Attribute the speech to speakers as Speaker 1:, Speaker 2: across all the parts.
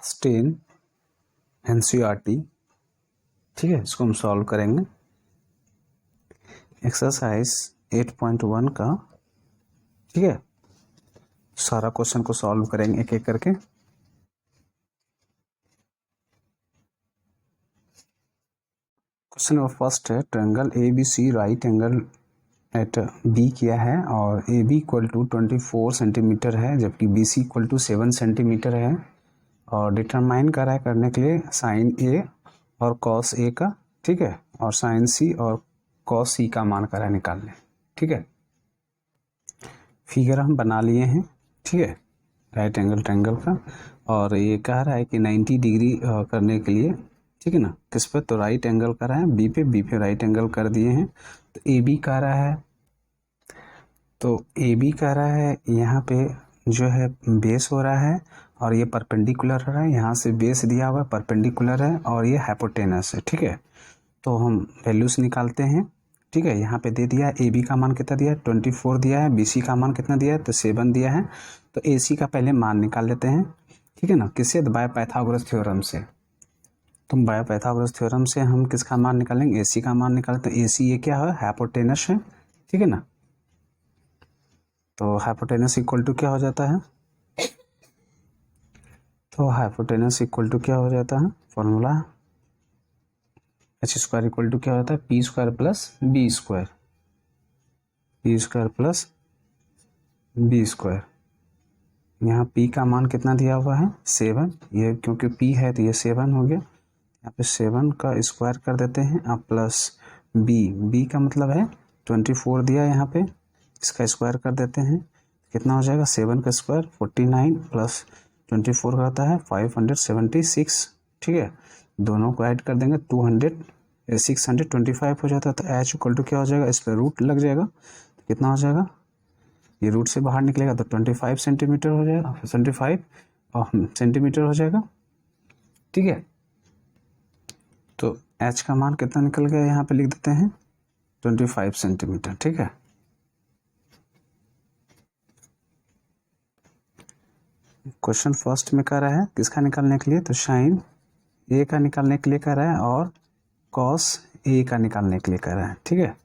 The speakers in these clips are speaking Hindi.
Speaker 1: क्लास 10 NCERT, ठीक है। इसको हम सॉल्व करेंगे। एक्सरसाइज 8.1 का, ठीक है। सारा क्वेश्चन को सॉल्व करेंगे एक एक करके। क्वेश्चन नंबर फर्स्ट है, triangle ABC right angle at B किया है और AB इक्वल टू 24 सेंटीमीटर है, जबकि BC इक्वल टू 7 सेंटीमीटर है। और डिटरमाइन करा है करने के लिए साइन A और कॉस A का, ठीक है, और साइन C और कॉस C का मान करा निकालने, ठीक है। फिगर हम बना लिए हैं, ठीक है, राइट एंगल ट्रायंगल का। और ये कह रहा है कि 90 डिग्री करने के लिए, ठीक है ना, किस पे, तो राइट एंगल कर रहा है बी पे राइट एंगल कर दिए हैं। तो ए बी कह रहा है, तो ए बी कह रहा है यहाँ पे जो है बेस हो रहा है और ये परपेंडिकुलर हो रहा है, यहाँ से बेस दिया हुआ है, परपेंडिकुलर है और ये हाइपोटेनस है, ठीक है। तो हम वैल्यूज निकालते हैं, ठीक है। यहाँ पे दे दिया है ए बी का मान कितना दिया है 24 दिया है, बी सी का मान कितना दिया है तो 7 दिया है। तो ए सी का पहले मान निकाल लेते हैं, ठीक है ना, किससे, बाय पाइथागोरस थ्योरम से। तो बाय पाइथागोरस थ्योरम से हम किसका मान निकालेंगे, ए सी का मान निकालते हैं। ए सी ये क्या है, हाइपोटेनस है, ठीक है ना। तो हाइपोटेनस इक्वल टू क्या हो जाता है, तो हाइपोटेनस इक्वल टू क्या हो जाता है, formula H square equal to क्या होता है, P square plus B square, P square plus B square. यहाँ पी का मान कितना दिया हुआ है 7, ये क्योंकि पी है तो ये 7 हो गया। यहाँ पे 7 का स्क्वायर कर देते हैं, अब प्लस बी का मतलब है 24 दिया है, यहाँ पे इसका स्क्वायर कर देते हैं, कितना हो जाएगा 7 का स्क्वायर 49 प्लस 24 का होता है 576, ठीक है। दोनों को ऐड कर देंगे 625 हो जाता है। तो एच इक्वल टू क्या हो जाएगा, इस पर रूट लग जाएगा तो कितना हो जाएगा, ये रूट से बाहर निकलेगा तो 25 सेंटीमीटर हो जाएगा, 25 सेंटीमीटर हो जाएगा, ठीक है। तो एच का मान कितना निकल गया, यहाँ पे लिख देते हैं 25 सेंटीमीटर, ठीक है। क्वेश्चन फर्स्ट में कर रहा है किसका निकालने के लिए, तो साइन ए का निकालने के लिए कर रहा है और कॉस ए का निकालने के लिए कर रहा है, ठीक है।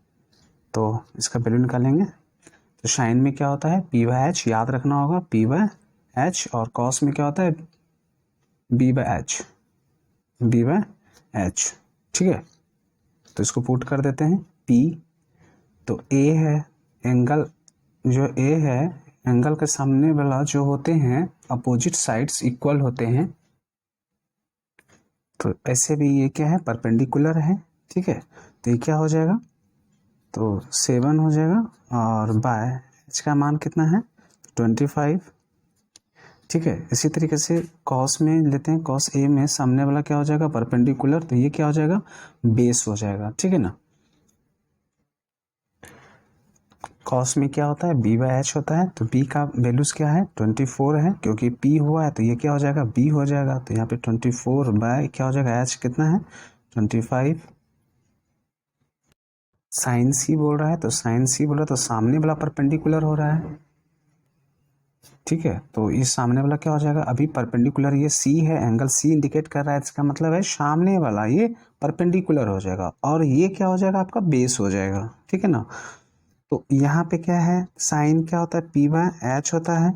Speaker 1: तो इसका वैल्यू निकालेंगे। तो साइन में क्या होता है पी बाय एच, याद रखना होगा पी बाय एच, और कॉस में क्या होता है B by H, B by H, ठीक है। तो इसको पुट कर देते हैं पी, तो ए है एंगल, जो ए है एंगल के सामने वाला जो होते हैं अपोजिट साइड्स इक्वल होते हैं, तो ऐसे भी ये क्या है परपेंडिकुलर है, ठीक है। तो ये क्या हो जाएगा, तो 7 हो जाएगा और बाय एच का मान कितना है 25, ठीक है। इसी तरीके से कॉस में लेते हैं, कॉस ए में सामने वाला क्या हो जाएगा परपेंडिकुलर, तो ये क्या हो जाएगा बेस हो जाएगा, ठीक है ना। कॉस में क्या होता है बी बाय एच होता है, तो बी का वैल्यूज क्या है 24 है, क्योंकि पी हुआ है तो ये क्या हो जाएगा बी हो जाएगा। तो यहाँ पे 24 बाय क्या हो जाएगा एच कितना है 25, साइन सी बोल रहा है, तो साइन सी बोल रहा है तो सामने वाला परपेंडिकुलर हो रहा है, ठीक है। तो इस सामने वाला क्या हो जाएगा, अभी परपेंडिकुलर ये सी है, एंगल सी इंडिकेट कर रहा है, इसका मतलब है सामने वाला ये परपेंडिकुलर हो जाएगा और ये क्या हो जाएगा आपका बेस हो जाएगा, ठीक है ना। तो यहाँ पे क्या है साइन क्या होता है पी बाय एच होता है,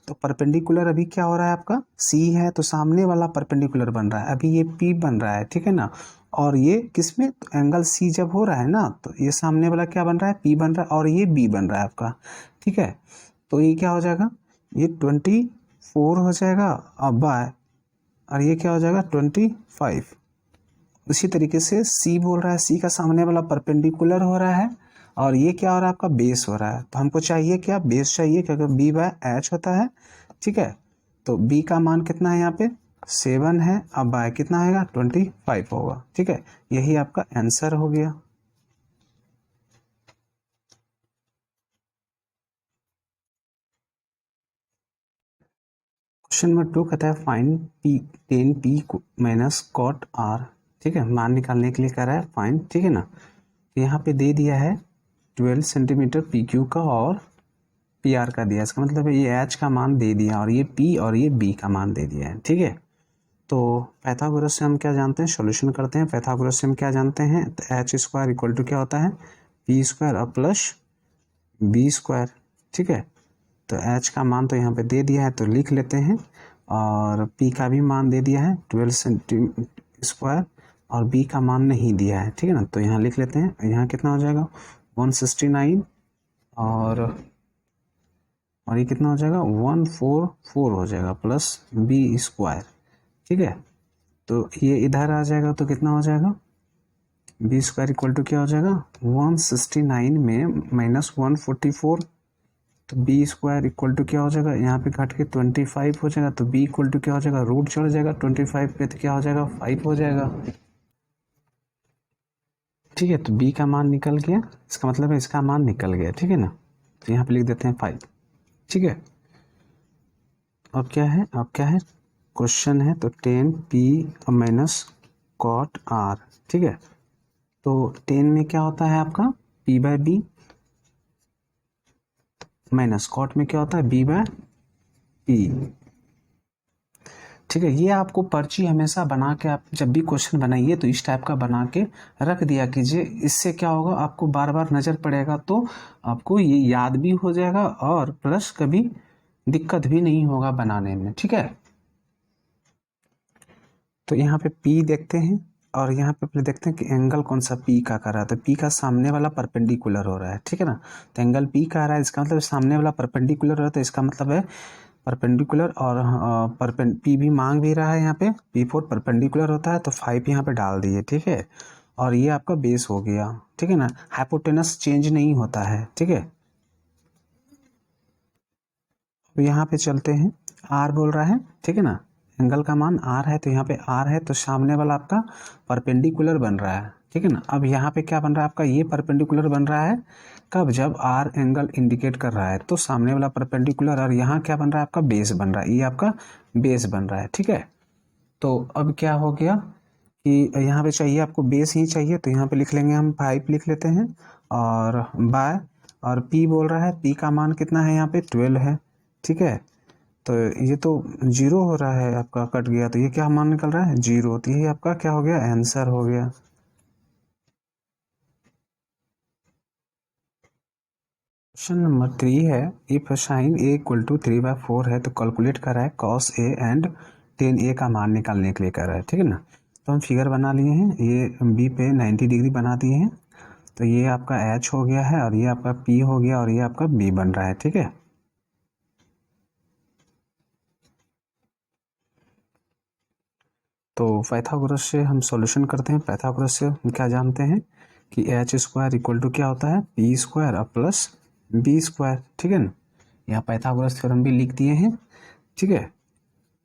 Speaker 1: तो परपेंडिकुलर अभी क्या हो रहा है आपका सी है, तो सामने वाला परपेंडिकुलर बन रहा है, अभी ये पी बन रहा है, ठीक है ना। और ये किस में, तो एंगल सी जब हो रहा है ना, तो ये सामने वाला क्या बन रहा है पी बन रहा है और ये बी बन रहा है आपका, ठीक है। तो ये क्या हो जाएगा, ये 24 हो जाएगा अब बाय, और ये क्या हो जाएगा 25। उसी तरीके से सी बोल रहा है, सी का सामने वाला परपेंडिकुलर हो रहा है और ये क्या हो रहा है आपका बेस हो रहा है, तो हमको चाहिए क्या बेस चाहिए, क्योंकि बी बाय एच होता है, ठीक है। तो बी का मान कितना है यहाँ पे 7 है, अब बाय कितना आएगा 25 होगा, ठीक है। यही आपका आंसर हो गया। क्वेश्चन नंबर 2 कहता है find P tan P minus cot R, ठीक है, मान निकालने के लिए कह रहा है फाइंड, ठीक है ना। तो यहाँ पे दे दिया है 12 सेंटीमीटर पी क्यू का और पी आर का दिया, इसका मतलब है ये एच का मान दे दिया और ये पी और ये बी का मान दे दिया है, ठीक है। तो पाइथागोरस से हम क्या जानते हैं, सॉल्यूशन करते हैं। पाइथागोरस से हम क्या जानते हैं, तो एच स्क्वायर इक्वल टू क्या होता है, पी स्क्वायर और प्लस बी स्क्वायर। ठीक है, तो एच का मान तो यहाँ पे दे दिया है तो लिख लेते हैं, और पी का भी मान दे दिया है 12 सेंटीस्क्वायर, और बी का मान नहीं दिया है। ठीक है ना, तो यहाँ लिख लेते हैं। यहाँ कितना हो जाएगा 169, और ये कितना हो जाएगा 144 हो जाएगा प्लस बी स्क्वायर। ठीक है, तो ये इधर आ जाएगा तो कितना हो जाएगा, बी स्क्वायर इक्वल टू क्या हो जाएगा 169 में माइनस 144, तो बी स्क्वायर इक्वल टू क्या हो जाएगा, यहाँ पे काट के 25 हो जाएगा, तो बी इक्वल टू क्या हो जाएगा, रूट चढ़ जाएगा 25 पे, तो क्या हो जाएगा 5 हो जाएगा। ठीक है, तो बी का मान निकल गया, इसका मतलब है इसका मान निकल गया। ठीक है ना, तो यहाँ पे लिख देते हैं 5। ठीक है, अब क्या है क्वेश्चन है, तो 10 पी माइनस कॉट आर। ठीक है, तो 10 में क्या होता है आपका P by B, minus cot में क्या होता है बी बाय पी। ठीक है, ये आपको पर्ची हमेशा बना के, आप जब भी क्वेश्चन बनाइए तो इस टाइप का बना के रख दिया कीजिए। इससे क्या होगा, आपको बार बार नज़र पड़ेगा तो आपको ये याद भी हो जाएगा, और प्लस कभी दिक्कत भी नहीं होगा बनाने में। ठीक है, तो यहाँ पे P देखते हैं, और यहाँ पे पहले देखते हैं कि एंगल कौन सा P का कर रहा है, तो P का सामने वाला परपेंडिकुलर हो रहा है। ठीक है ना, तो एंगल P का आ रहा है, इसका मतलब सामने वाला परपेंडिकुलर हो रहा है, तो इसका मतलब है परपेंडिकुलर, और P भी मांग भी रहा है, यहाँ पे P4 परपेंडिकुलर होता है, तो 5 यहाँ पे डाल दिए। ठीक है, और ये आपका बेस हो गया। ठीक है ना, हाइपोटेनस चेंज नहीं होता है। ठीक है, तो यहाँ पे चलते हैं, R बोल रहा है। ठीक है ना, एंगल का मान R है, तो यहाँ पे R है, तो सामने वाला आपका परपेंडिकुलर बन रहा है। ठीक है ना, अब यहाँ पे क्या बन रहा है आपका, ये परपेंडिकुलर बन रहा है कब, जब R एंगल इंडिकेट कर रहा है, तो सामने वाला परपेंडिकुलर, और यहाँ क्या बन रहा है आपका बेस बन रहा है, ये आपका बेस बन रहा है। ठीक है, तो अब क्या हो गया कि यहाँ पे चाहिए आपको बेस ही चाहिए, तो यहाँ पे लिख लेंगे हम 5 लिख लेते हैं, और बाय, और P बोल रहा है, P का मान कितना है यहाँ पे 12 है। ठीक है, तो ये तो 0 हो रहा है आपका, कट गया, तो ये क्या मान निकल रहा है 0, तो ये आपका क्या हो गया, आंसर हो गया। क्वेश्चन नंबर 3 है, if sine A equal to 3/4 है, तो कैलकुलेट कर रहा है cos A and tan A का मान निकालने के लिए कर रहा है। ठीक है ना, तो हम फिगर बना लिए हैं, ये बी पे 90 डिग्री बना दिए हैं, तो ये आपका एच हो गया है, और ये आपका पी हो गया, और ये आपका बी बन रहा है। ठीक है, तो पाइथागोरस से हम सॉल्यूशन करते हैं। पाइथागोरस से हम क्या जानते हैं कि एच स्क्वायर इक्वल टू क्या होता है पी स्क्वायर और प्लस बी स्क्वायर। ठीक है ना, यहाँ पाइथागोरस थ्योरम भी लिख दिए हैं। ठीक है,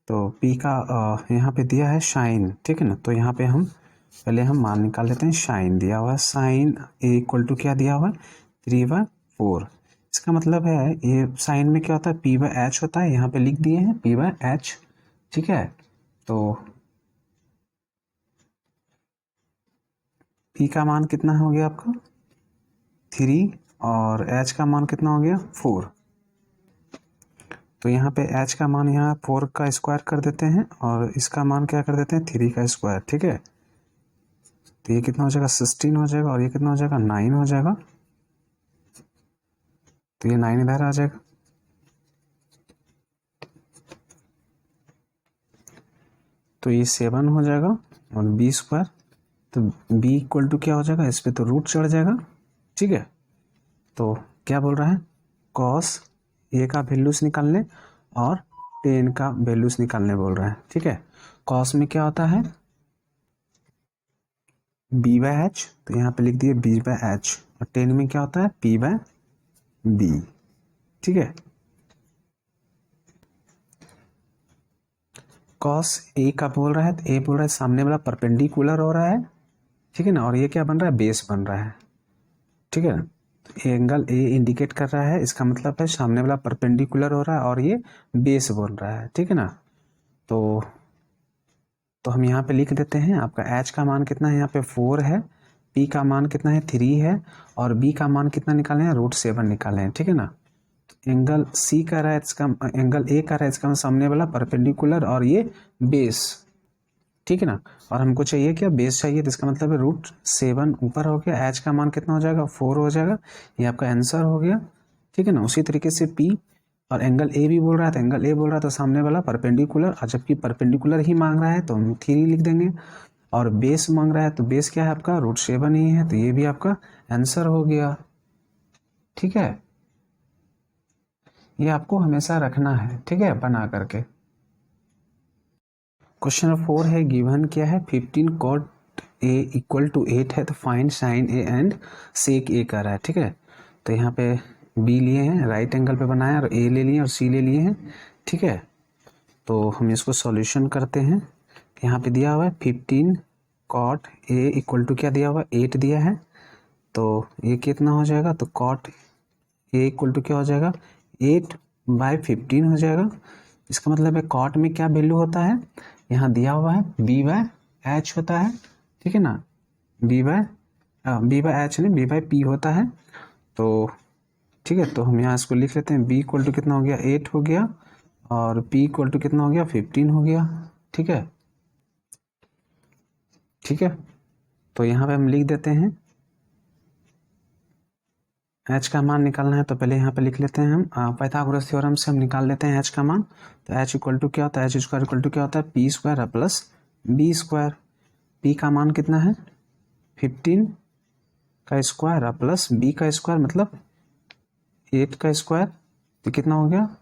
Speaker 1: तो पी का यहाँ पे दिया है साइन। ठीक है ना, तो यहाँ पे हम पहले हम मान निकाल लेते हैं। साइन दिया हुआ है, साइन ए इक्वल टू क्या दिया हुआ है 3/4। इसका मतलब है ये साइन में क्या होता है P/H होता है, यहाँ पे लिख दिए हैं P/H। ठीक है, तो P का मान कितना हो गया आपका 3, और H का मान कितना हो गया 4। तो यहाँ पे H का मान यहाँ 4 का स्क्वायर कर देते हैं, और इसका मान क्या कर देते हैं 3 का स्क्वायर। ठीक है, तो ये कितना हो जाएगा 16 हो जाएगा, और ये कितना हो जाएगा 9 हो जाएगा, तो ये 9 इधर आ जाएगा। तो ये 7 हो जाएगा, और बी स्क्वायर, तो बी इक्वल टू क्या हो जाएगा, इस पर तो रूट चढ़ जाएगा। ठीक है, तो क्या बोल रहा है कॉस ए का वैल्यूज निकालने और टेन का वैल्यूज निकालने बोल रहा है। ठीक है, कॉस में क्या होता है B/H, तो यहाँ पे लिख दिए B/H, और टेन में क्या होता है P/B। ठीक है, कॉस ए का बोल रहा है, तो ए बोल रहा है सामने वाला परपेंडिकुलर हो रहा है। ठीक है ना, और ये क्या बन रहा है बेस बन रहा है। ठीक है, तो एंगल ए इंडिकेट कर रहा है, इसका मतलब है सामने वाला परपेंडिकुलर हो रहा है, और ये बेस बन रहा है। ठीक है ना, तो हम यहाँ पे लिख देते हैं, आपका H का मान कितना है यहाँ पे 4 है, P का मान कितना है 3 है, और B का मान कितना निकाले हैं √7 निकाले हैं। ठीक है ना, एंगल C का रहा है, इसका एंगल A का रहा है, इसका सामने वाला परपेंडिकुलर और ये बेस। ठीक है ना। और हमको चाहिए क्या, बेस चाहिए, तो इसका मतलब है √7 ऊपर हो गया, एच का मान कितना हो जाएगा 4 हो जाएगा, ये आपका आंसर हो गया। ठीक है ना। उसी तरीके से पी और एंगल ए भी बोल रहा है, तो एंगल ए बोल रहा है तो सामने वाला परपेंडिकुलर, और जबकि परपेंडिकुलर ही मांग रहा है तो हम 3 लिख देंगे, और बेस मांग रहा है तो बेस क्या है आपका √7 ही है, तो ये भी आपका आंसर हो गया। ठीक है, ये आपको हमेशा रखना है, ठीक है, बना करके। क्वेश्चन नंबर 4 है, गिवन क्या है 15 cot a इक्वल टू 8 है, तो फाइंड साइन ए एंड सेक ए कर रहा है। ठीक है, तो यहाँ पे बी लिए हैं, राइट एंगल पे बनाया, और ए ले लिए और सी ले लिए हैं। ठीक है, तो हम इसको सॉल्यूशन करते हैं। यहाँ पे दिया हुआ है 15 cot a इक्वल टू क्या दिया हुआ है 8 दिया है, तो ये कितना हो जाएगा, तो cot a इक्वल टू क्या हो जाएगा 8/15 हो जाएगा। इसका मतलब है कॉट में क्या वैल्यू होता है, यहाँ दिया हुआ है b/h होता है। ठीक है ना, b/h नहीं b/p होता है। तो ठीक है, तो हम यहाँ इसको लिख लेते हैं, b इक्वल टू कितना हो गया 8 हो गया, और p इक्वल टू कितना हो गया 15 हो गया। ठीक है, ठीक है, तो यहाँ पे हम लिख देते हैं, h का मान निकालना है तो पहले यहाँ पे लिख लेते हैं हम, पाइथागोरस थ्योरम से हम निकाल लेते हैं h का मान। तो h इक्वल टू क्या होता है, h स्क्वायर इक्वल टू क्या होता है p² plus b square. p का मान कितना है 15 का स्क्वायर प्लस b का स्क्वायर मतलब 8 का स्क्वायर, तो कितना हो गया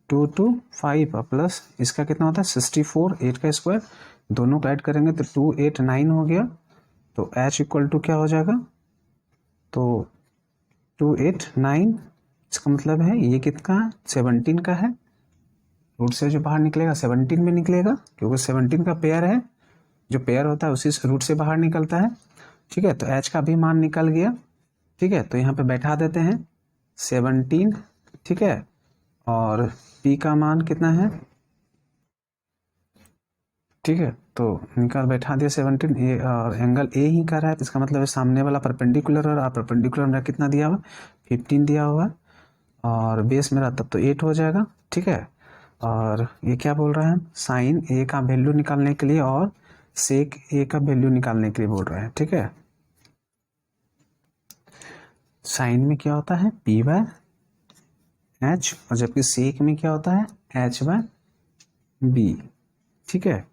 Speaker 1: 2 to 5 प्लस इसका कितना होता है 64, 8 का स्क्वायर, दोनों को ऐड करेंगे तो 2 8 9 हो गया। तो h इक्वल टू क्या हो जाएगा, तो 2 8 9, इसका मतलब है ये कितना 17 का है, रूट से जो बाहर निकलेगा 17 में निकलेगा, क्योंकि 17 का पेयर है, जो पेयर होता है उसी रूट से बाहर निकलता है। ठीक है, तो h का भी मान निकल गया। ठीक है, तो यहाँ पे बैठा देते हैं 17। ठीक है, और p का मान कितना है, ठीक है, तो निकाल बैठा दिया 17, ये और एंगल ए ही कर रहा है, तो इसका मतलब है सामने वाला परपेंडिकुलर, और परपेंडिकुलर मेरा कितना दिया हुआ 15 दिया हुआ, और बेस मेरा तब तो 8 हो जाएगा। ठीक है, और ये क्या बोल रहा है, साइन ए का वैल्यू निकालने के लिए और सेक ए का वैल्यू निकालने के लिए बोल रहा है। ठीक है, साइन में क्या होता है p/h, और जबकि सेक में क्या होता है h/b। ठीक है,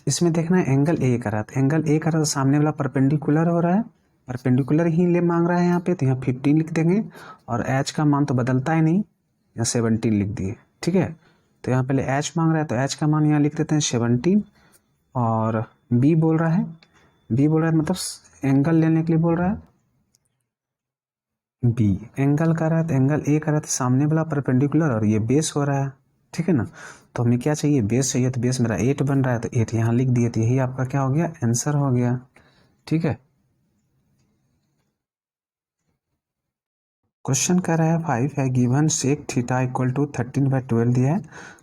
Speaker 1: इसमें देखना है एंगल ए कर रहा है, एंगल ए कर रहा है तो सामने वाला परपेंडिकुलर हो रहा है, परपेंडिकुलर ही ले मांग रहा है यहाँ पे, तो यहाँ 15 लिख देंगे, और h का मान तो बदलता ही नहीं, यहाँ 17 लिख दिए। ठीक है, तो यहाँ पहले h मांग रहा है तो h का मान यहाँ लिख देते हैं 17, और b बोल रहा है, मतलब एंगल लेने के लिए बोल रहा है, b एंगल कर रहा है, तो एंगल ए कर रहा है तो सामने वाला परपेंडिकुलर, और ये बेस हो रहा है। ठीक है ना, तो हमें क्या चाहिए बेस चाहिए, तो बेस मेरा 8 बन रहा है, तो 8 यहाँ लिख दिए, तो यही आपका क्या हो गया आंसर हो गया। ठीक है, क्वेश्चन कह रहा है 5 है, given sec theta equal to 13/12 दिया है,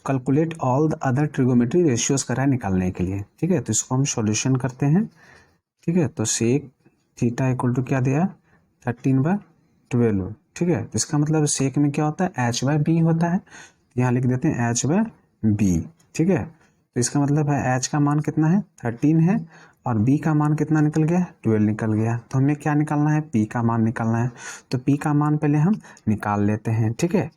Speaker 1: calculate all the other trigonometry ratios करा है निकालने के लिए। ठीक है, तो इसको हम सॉल्यूशन करते हैं। ठीक है, तो सेक थीटा इक्वल टू क्या दिया 13/12। ठीक है, तो इसका मतलब सेक में क्या होता है h/b होता है, यहाँ लिख देते हैं h/b। ठीक है, तो इसका मतलब है h का मान कितना है 13 है, और b का मान कितना निकल गया 12 निकल गया। तो हमें क्या निकालना है p का मान निकालना है, तो p का मान पहले हम निकाल लेते हैं। ठीक है,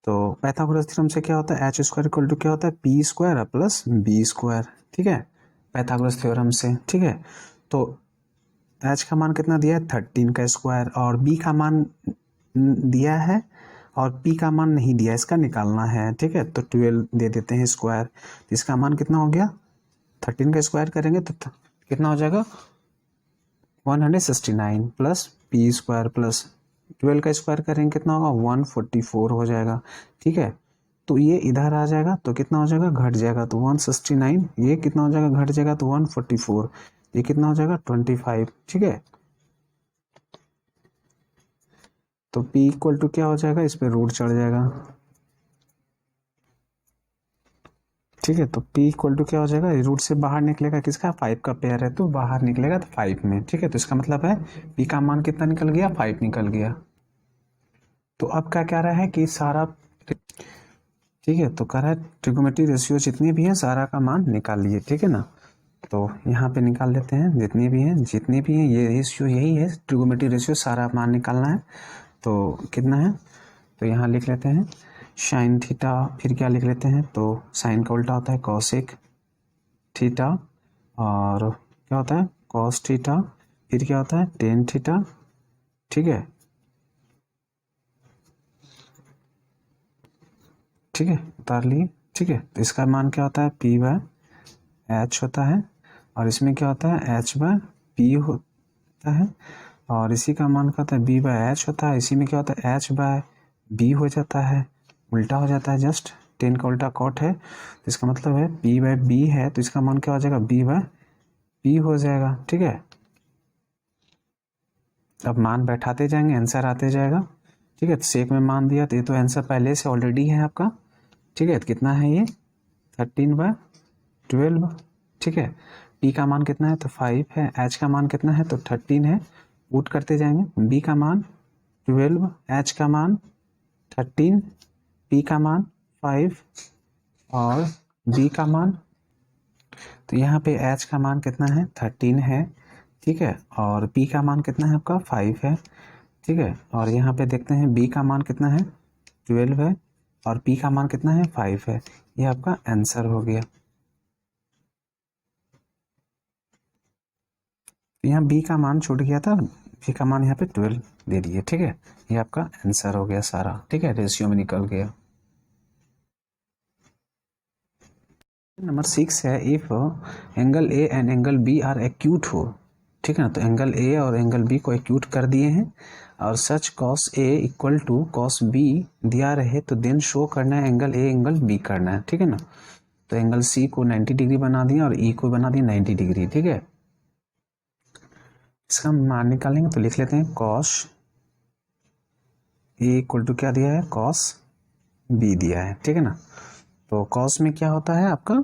Speaker 1: तो पाइथागोरस थ्योरम से क्या होता है h² इक्वल टू क्या होता है p² प्लस b²। ठीक है, पाइथागोरस थ्योरम से। ठीक है, तो h का मान कितना दिया है 13 का स्क्वायर, और b का मान दिया है और p का मान नहीं दिया, इसका निकालना है। ठीक है, तो 12 दे देते हैं स्क्वायर, तो इसका मान कितना हो गया 13 का स्क्वायर करेंगे तो कितना हो जाएगा 169 प्लस p² प्लस 12 का स्क्वायर करेंगे कितना होगा 144 हो जाएगा। ठीक है, तो ये इधर आ जाएगा तो कितना हो जाएगा घट जाएगा, तो 169, ये कितना हो जाएगा घट जाएगा तो 144, ये कितना हो जाएगा 25। ठीक है, तो p इक्वल टू क्या हो जाएगा, इस पे रूट चढ़ जाएगा। ठीक है, तो p इक्वल टू क्या हो जाएगा, रूट से बाहर निकलेगा किसका 5 का पेयर है, तो बाहर निकलेगा तो 5 में। ठीक है, तो इसका मतलब है p का मान कितना निकल गया 5 निकल गया। तो अब क्या कह रहा है कि सारा ठीक है, तो कह रहा है ट्रिगोनोमेट्रिक रेशियो जितनी भी हैं सारा का मान निकाल लिए, ठीक है ना। तो यहाँ पे निकाल लेते हैं जितनी भी हैं ये रेशियो यही है, ट्रिगोनोमेट्रिक रेशियो सारा मान निकालना है। तो कितना है, तो यहाँ लिख लेते हैं साइन थीटा, फिर क्या लिख लेते हैं, तो साइन का उल्टा होता है कॉसेक थीटा, और क्या होता है कॉस थीटा, फिर क्या होता है टेन थीटा, ठीक है, ठीक है उतार लिए, ठीक है। तो इसका मान क्या होता है पी बाय एच होता है, और इसमें क्या होता है एच बाय पी होता है, और इसी का मान क्या होता है बी बाय एच होता है, इसी में क्या होता है एच बाय बी हो जाता है, उल्टा हो जाता है जस्ट, टेन का उल्टा कॉट है, तो इसका मतलब है पी बाय बी है, तो इसका मान क्या हो जाएगा बी बाय पी हो जाएगा, ठीक है। अब मान बैठाते जाएंगे आंसर आते जाएगा, ठीक है। तो सेक में मान दिया तो ये तो आंसर पहले से ऑलरेडी है आपका, ठीक है। तो कितना है ये 13/12, ठीक है। पी का मान कितना है तो 5 है, एच का मान कितना है तो 13 है, पुट करते जाएंगे, बी का मान 12, एच का मान 13, पी का मान 5 और बी का मान, तो यहाँ पे एच का मान कितना है 13 है, ठीक है, और पी का मान कितना है आपका 5 है, ठीक है। और यहाँ पे देखते हैं बी का मान कितना है 12 है, और पी का मान कितना है 5 है, ये आपका आंसर हो गया। यहाँ बी का मान छूट गया था, बी का मान यहाँ पे 12 दे दिए, ठीक है। ये आपका आंसर हो गया सारा, ठीक है, रेशियो में निकल गया। नंबर 6 है, if angle A and angle B are acute हो, ठीक है ना। तो एंगल ए और एंगल बी को एक्यूट कर दिए हैं, और such cos A equal to cos B दिया रहे, तो देन शो करना है एंगल ए एंगल बी करना है, ठीक है ना। तो एंगल सी को 90 डिग्री बना दिया और ई को बना दिया 90 डिग्री, ठीक है। इसका मान निकालेंगे तो लिख लेते हैं कॉस ए इक्वल टू क्या दिया है कॉस बी दिया है, ठीक है ना। तो कॉस में क्या होता है आपका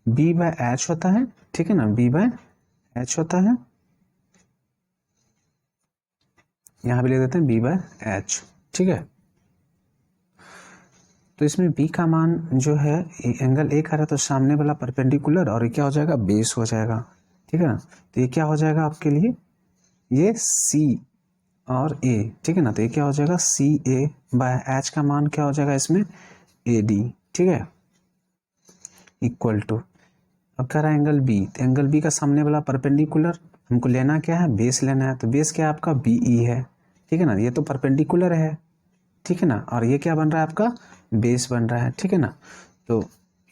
Speaker 1: बी बाय एच होता है, ठीक है ना, बी बाय एच होता है, यहाँ भी ले देते हैं बी बाय एच, ठीक है। तो इसमें बी का मान जो है एंगल ए का है तो सामने वाला परपेंडिकुलर, और ये क्या हो जाएगा बेस हो जाएगा, ठीक है ना। तो ये क्या हो जाएगा आपके लिए ये सी और ए, ठीक है ना। तो ये क्या हो जाएगा सी ए बाय एच का मान क्या हो जाएगा इसमें ए डी, ठीक है, इक्वल टू, अब कह रहा है एंगल बी, तो एंगल बी का सामने वाला परपेंडिकुलर हमको लेना क्या है बेस लेना है, तो बेस क्या है आपका बी ई है, ठीक है ना, ये तो परपेंडिकुलर है, ठीक है ना, और ये क्या बन रहा है आपका बेस बन रहा है, ठीक है ना। तो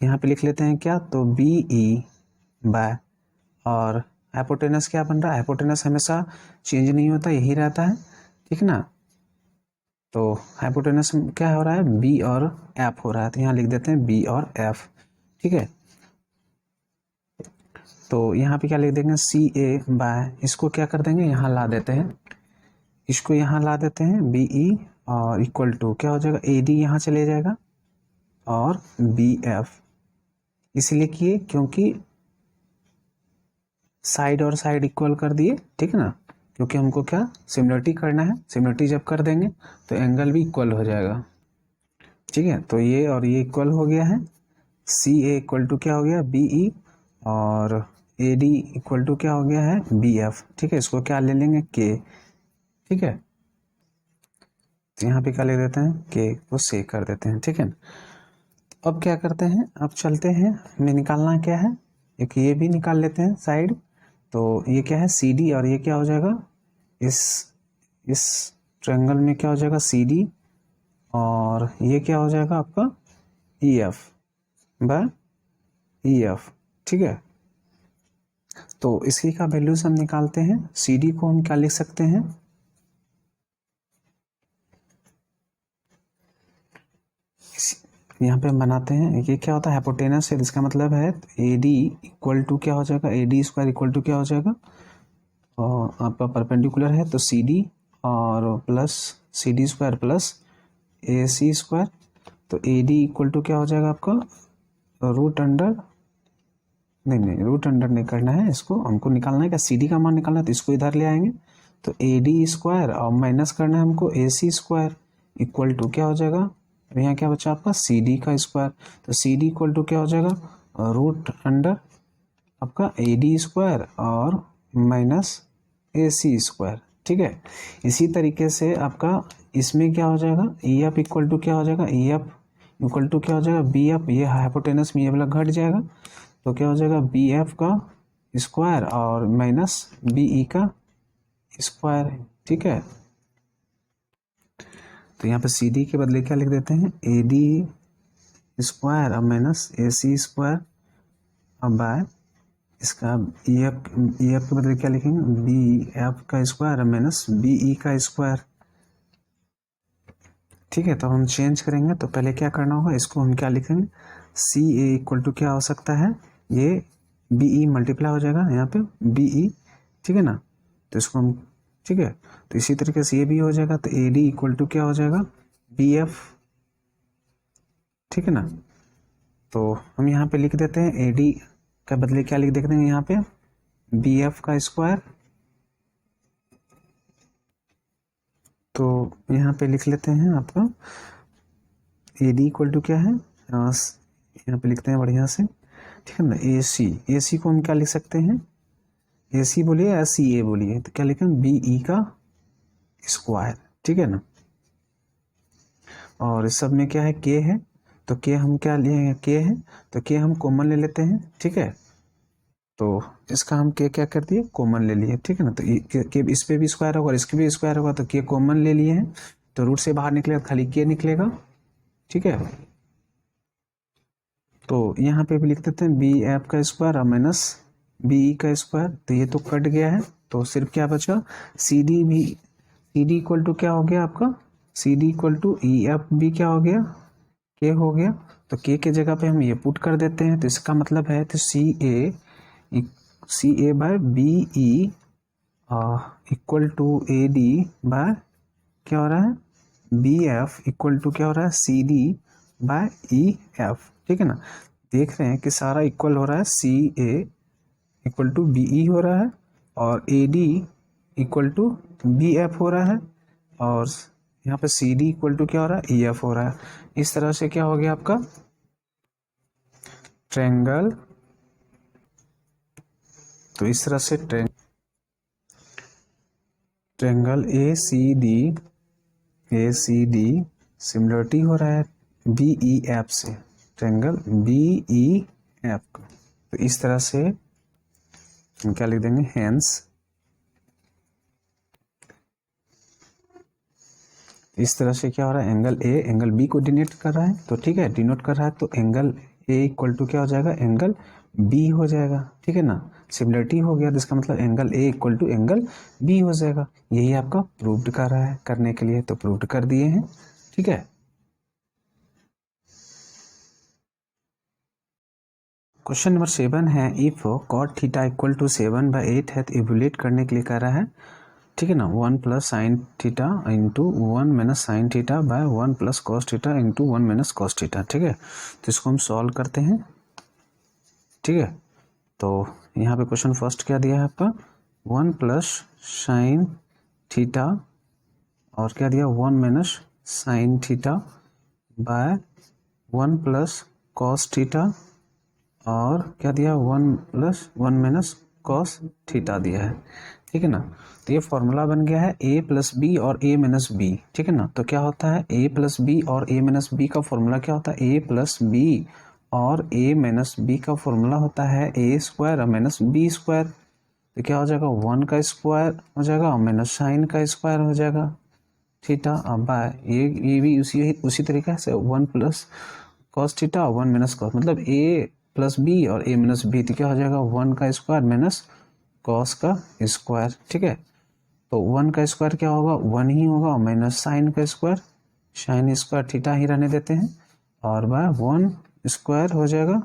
Speaker 1: यहाँ पे लिख लेते हैं क्या, तो बी ई बाय, और हाइपोटेनस क्या बन रहा है, हाइपोटेनस हमेशा चेंज नहीं होता यही रहता है, ठीक है ना। तो हाइपोटेनस क्या हो रहा है बी और एफ हो रहा है, तो यहाँ लिख देते हैं बी और एफ, ठीक है। तो यहाँ पे क्या लिख देंगे सी ए बाय, इसको क्या कर देंगे यहाँ ला देते हैं, इसको यहाँ ला देते हैं बी ई, और इक्वल टू क्या हो जाएगा ए डी यहाँ चले जाएगा, और बी एफ इसलिए किए क्योंकि साइड और साइड इक्वल कर दिए, ठीक है ना, क्योंकि हमको क्या सिमिलरिटी करना है, सिमिलरिटी जब कर देंगे तो एंगल भी इक्वल हो जाएगा, ठीक है। तो ये और ये इक्वल हो गया है, सी ए इक्वल टू क्या हो गया बी ई, और ए डी इक्वल टू क्या हो गया है बी एफ, ठीक है। इसको क्या ले लेंगे के, ठीक है, तो यहाँ पे क्या ले देते हैं के को से कर देते हैं, ठीक है। अब क्या करते हैं, अब चलते हैं हमें निकालना क्या है, एक ये भी निकाल लेते हैं साइड, तो ये क्या है सी डी, और ये क्या हो जाएगा इस ट्रायंगल में क्या हो जाएगा सी डी, और ये क्या हो जाएगा आपका E F by E F, ठीक है। तो इसी का वैल्यूज हम निकालते हैं, सी डी को हम क्या लिख सकते हैं, यहाँ पे हम बनाते हैं, ये क्या होता है हाइपोटेनस है, इसका मतलब है ए डी इक्वल टू क्या हो जाएगा A D square equal to क्या हो जाएगा, और आपका परपेंडिकुलर है तो सी डी और plus C D square plus A C square, तो ए डी इक्वल टू क्या हो जाएगा आपका रूट अंडर, नहीं रूट अंडर नहीं करना है, इसको हमको निकालना है क्या सी डी का मान निकालना है, तो इसको इधर ले आएंगे, तो ए डी स्क्वायर और माइनस करना है हमको ए सी स्क्वायर इक्वल टू क्या हो जाएगा तो यहाँ क्या बचा आपका सी डी का स्क्वायर, तो सी डी इक्वल टू क्या हो जाएगा रूट अंडर आपका ए डी स्क्वायर और माइनस ए सी स्क्वायर। ठीक है, इसी तरीके से आपका इसमें क्या हो जाएगा ई एफ इक्वल टू क्या हो जाएगा ई एफ इक्वल टू क्या हो जाएगा बी एफ, ये हाइपोटेनस में ये वाला घट जाएगा तो क्या हो जाएगा बी एफ का स्क्वायर और माइनस बी ई का स्क्वायर। ठीक है, तो यहाँ पे सी डी के बदले क्या लिख देते हैं ए डी स्क्वायर और माइनस ए सी स्क्वायर और बाय इसका ई एफ के बदले क्या लिखेंगे बी एफ का स्क्वायर और माइनस बी ई का स्क्वायर। ठीक है, तो हम चेंज करेंगे तो पहले क्या करना होगा, इसको हम क्या लिखेंगे सी ए इक्वल टू क्या हो सकता है ये बी ई मल्टीप्लाई हो जाएगा यहाँ पे बी ई। ठीक है ना, तो इसको हम ठीक है, तो इसी तरीके से ये भी हो जाएगा तो ए डी इक्वल टू क्या हो जाएगा बी एफ। ठीक है ना, तो हम यहाँ पे लिख देते हैं ए डी का बदले क्या लिख देते हैं यहाँ पे बी एफ का स्क्वायर, तो यहाँ पे लिख लेते हैं आपका ए डी इक्वल टू क्या है यहाँ पे लिखते हैं बढ़िया से। ठीक है ना, ए सी को हम क्या लिख सकते हैं ए सी बोलिए या सी ए बोलिए, तो क्या लिखें बी ई का स्क्वायर। ठीक है ना, और इस सब में क्या है के है तो के हम क्या लिए के है तो के हम कॉमन ले लेते हैं। ठीक है, तो इसका हम के क्या कर दिए कॉमन ले लिए। ठीक है ना, तो के इस पे भी स्क्वायर होगा और इसके भी स्क्वायर होगा तो के कॉमन ले लिए हैं तो रूट से बाहर निकलेगा खाली के निकलेगा। ठीक है, तो यहाँ पे भी लिख देते हैं बी एफ का स्क्वायर और माइनस बी ई का स्क्वायर, तो ये तो कट गया है तो सिर्फ क्या बचा सी डी भी सी डी इक्वल टू क्या हो गया आपका C D equal to E F भी क्या हो गया के हो गया, तो के जगह पे हम ये पुट कर देते हैं तो इसका मतलब है तो C A by B E equal to A D by क्या हो रहा है बी एफ इक्वल टू क्या हो रहा है C D by E F. ठीक है ना, देख रहे हैं कि सारा इक्वल हो रहा है C A equal to B E हो रहा है और A D equal to B F हो रहा है और यहाँ पे सी डी इक्वल टू क्या हो रहा है ई एफ हो रहा है। इस तरह से क्या हो गया आपका ट्रायंगल, तो इस तरह से triangle A C D similarity हो रहा है बी ई एफ से, ट्रायंगल बी ई एफ का, तो इस तरह से हम क्या लिख देंगे हेंस, इस तरह से क्या हो रहा है एंगल ए एंगल बी को डिनोट कर रहा है तो ठीक है डिनोट कर रहा है तो एंगल ए इक्वल टू क्या हो जाएगा एंगल बी हो जाएगा। ठीक है ना, सिमिलरिटी हो गया तो इसका मतलब angle A equal to angle B हो जाएगा, यही आपका प्रूव्ड कर रहा है करने के लिए तो प्रूव्ड कर दिए हैं। ठीक है, क्वेश्चन नंबर 7 है if cot theta equal to 7/8 है तो इवैल्यूएट करने के लिए कह रहा है। ठीक है ना, 1 plus sine theta into 1 minus sine theta by 1 plus cos theta into 1 minus cos theta. ठीक है, तो इसको हम सॉल्व करते हैं। ठीक है, तो यहाँ पे क्वेश्चन फर्स्ट क्या दिया है आपका 1 प्लस साइन थीटा और क्या दिया 1 minus sine theta by 1 plus cos theta और क्या दिया 1 प्लस 1 माइनस कॉस थीटा दिया है। ठीक है ना, तो ये फॉर्मूला बन गया है a प्लस बी और a माइनस बी। ठीक है ना, तो क्या होता है a प्लस बी और a माइनस बी का फॉर्मूला क्या होता है a प्लस बी और a माइनस बी का फॉर्मूला होता है a स्क्वायर और माइनस बी स्क्वायर, तो क्या हो जाएगा 1 का स्क्वायर हो जाएगा और माइनस साइन का स्क्वायर हो जाएगा थीटा अब बाय ये भी उसी तरीके से 1 plus cos theta 1 minus cos, मतलब a प्लस बी और a माइनस बी, तो क्या हो जाएगा 1 का स्क्वायर माइनस कॉस का स्क्वायर। ठीक है, तो 1 का स्क्वायर क्या होगा 1 ही होगा और माइनस साइन का स्क्वायर साइन स्क्वायर थीटा ही रहने देते हैं और बाय 1 स्क्वायर हो जाएगा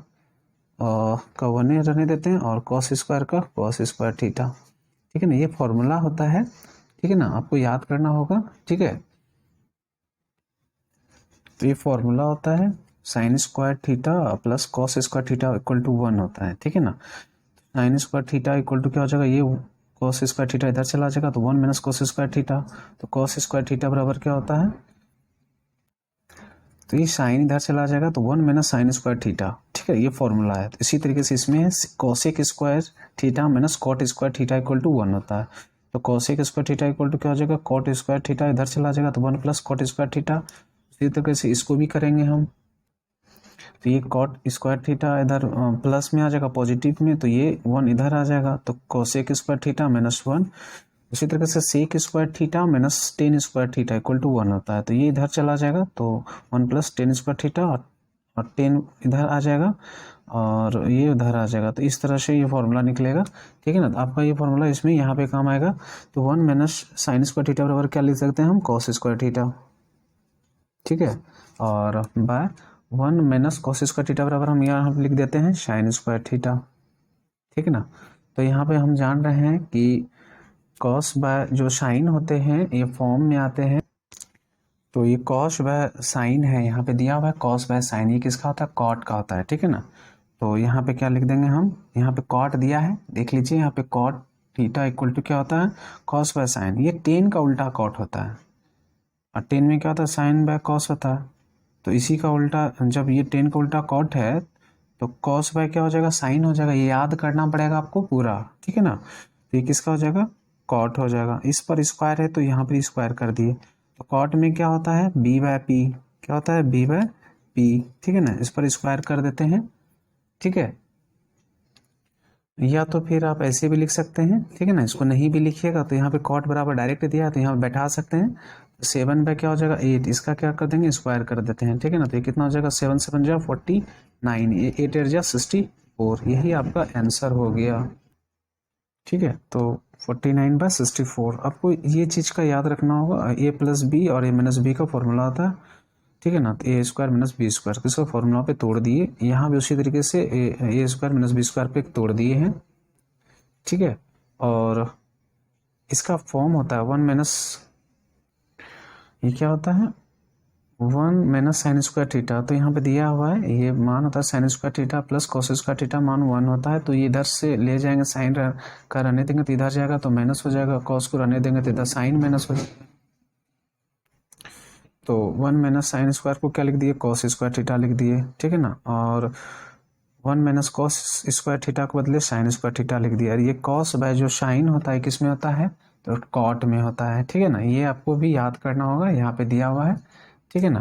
Speaker 1: का 1 ही रहने देते हैं और कॉस स्क्वायर का कॉस स्क्वायर थीटा। ठीक है ना, ये फॉर्मूला होता है। ठीक है ना, आपको याद करना होगा। ठीक है, तो ये फॉर्मूला होता है sine square theta plus cos square theta equal to 1 होता है। ठीक है ना, sine square theta equal to क्या हो जाएगा ये कॉस स्क्वायर थीटा इधर चला जाएगा तो 1 माइनस कॉस स्क्वायर थीटा, तो कॉस स्क्वायर थीटा बराबर क्या होता है तो ये साइन इधर चला जाएगा तो 1 माइनस साइन स्क्वायर थीटा, ठीक है, ये फॉर्मूला है। तो इसी तरीके से इसमें cosec square theta minus cot square theta equal to 1 होता है। तो cosec square theta equal to क्या हो जाएगा, कॉट स्क्वायर थीटा इधर चला जाएगा तो 1 प्लस कॉट स्क्वायर थीटा। इसी तरीके से इसको भी करेंगे हम, तो ये कॉट स्क्वायर थीटा इधर प्लस में आ जाएगा पॉजिटिव में, तो ये 1 इधर आ जाएगा तो कोसेक स्क्वायर थीटा माइनस 1। उसी तरीके से sec square theta minus tan square theta equal to 1 होता है। तो ये इधर चला जाएगा तो 1 प्लस टेन स्क्वायर थीटा और 10 इधर आ जाएगा और ये उधर आ जाएगा। तो इस तरह से ये फॉर्मूला निकलेगा, ठीक है ना। तो आपका ये फॉर्मूला इसमें यहाँ पे काम आएगा। तो 1 माइनस साइन स्क्वायर थीटा बराबर क्या लिख सकते हैं हम, कॉस स्क्वायर थीटा, ठीक है। और by 1 minus cos square theta बराबर हम यहाँ लिख देते हैं साइन स्क्वायर थीटा, ठीक है ना। तो यहाँ पे हम जान रहे हैं कि कॉस बाय जो साइन होते हैं ये फॉर्म में आते हैं। तो ये कॉस बाय साइन है, यहाँ पे दिया हुआ है कॉस बाय साइन, ये किसका होता है, कॉट का होता है, ठीक है ना। तो यहाँ पे क्या लिख देंगे हम, यहाँ पे कॉट दिया है, देख लीजिए यहाँ पे कॉट थीटा इक्वल टू क्या होता है, कॉस बाय साइन। ये 10 का उल्टा कॉट होता है और 10 में क्या होता है, साइन बाय कॉस होता है। तो इसी का उल्टा, जब ये 10 का उल्टा कॉट है तो कॉस बाय क्या हो जाएगा, साइन हो जाएगा। ये याद करना पड़ेगा आपको पूरा, ठीक है ना। तो ये किसका हो जाएगा, कॉट हो जाएगा। इस पर स्क्वायर है तो यहाँ पर स्क्वायर कर दिए। तो कॉट में क्या होता है, बी बाय पी, क्या होता है, बी बाय पी, ठीक है ना। इस पर स्क्वायर कर देते हैं, ठीक है। या तो फिर आप ऐसे भी लिख सकते हैं, ठीक है ना। इसको नहीं भी लिखिएगा तो यहाँ पे कॉट बराबर डायरेक्ट दिया है तो यहाँ पे बैठा सकते हैं। 7 बाय क्या हो जाएगा 8, इसका क्या कर देंगे, स्क्वायर कर देते हैं, ठीक है ना। तो ये कितना हो जाएगा, 7 7 जा 49, ये 8 8 जा 64, यही आपका आंसर हो गया, ठीक है। तो 49 बाय 64। आपको ये चीज़ का याद रखना होगा, ए प्लस बी और ए माइनस बी का फॉर्मूला आता है, ठीक है ना। तो ए स्क्वायर माइनस बी स्क्वायर इसको फॉर्मूला पे तोड़ दिए, यहाँ भी उसी तरीके से ए स्क्वायर माइनस बी स्क्वायर पे तोड़ दिए हैं, ठीक है। और इसका फॉर्म होता है 1 माइनस, ये क्या होता है, 1 माइनस साइन स्क्वायर थीटा। तो यहाँ पे दिया हुआ है ये मान होता है sine square theta plus cos square theta, मान 1 होता है। तो ये इधर से ले जाएंगे, साइन का रहने देंगे तो इधर जाएगा तो माइनस हो जाएगा, कॉस को रहने देंगे तो इधर साइन माइनस हो जाएगा। तो 1 माइनस साइन स्क्वायर को क्या लिख दिए, कॉस स्क्वायर थीटा लिख दिए, ठीक है ना। और 1 माइनस कॉस स्क्वायर थीटा को बदले साइन स्क्वायर थीटा लिख दिया। और ये कॉस बाय जो साइन होता है किस में होता है, तो कॉट में होता है, ठीक है ना। ये आपको भी याद करना होगा, यहाँ पे दिया हुआ है, ठीक है ना।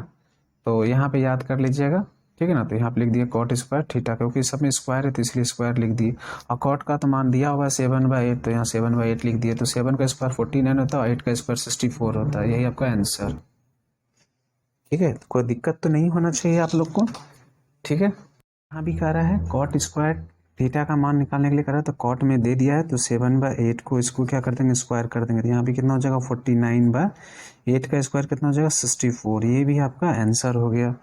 Speaker 1: तो यहाँ पे याद कर लीजिएगा, ठीक है ना। तो यहाँ पे लिख दिए कॉट स्क्वायर थीटा, क्योंकि सब में स्क्वायर है तो इसलिए स्क्वायर लिख दिए। और कॉट का तो मान दिया हुआ है 7/8, तो यहाँ 7/8 लिख दिए। तो 7 का स्क्वायर 49 होता है, 8 का स्क्वायर 64 होता है, यही आपका आंसर, ठीक है। कोई दिक्कत तो नहीं होना चाहिए आप लोग को, ठीक है। यहाँ भी कह रहा है कॉट स्क्वायर थीटा का मान निकालने के लिए कह रहा है, तो कॉट में दे दिया है तो 7/8 को इसको क्या कर देंगे, स्क्वायर कर देंगे। तो यहाँ भी कितना हो जाएगा 49/8 का स्क्वायर कितना हो जाएगा 64, ये भी आपका आंसर हो गया,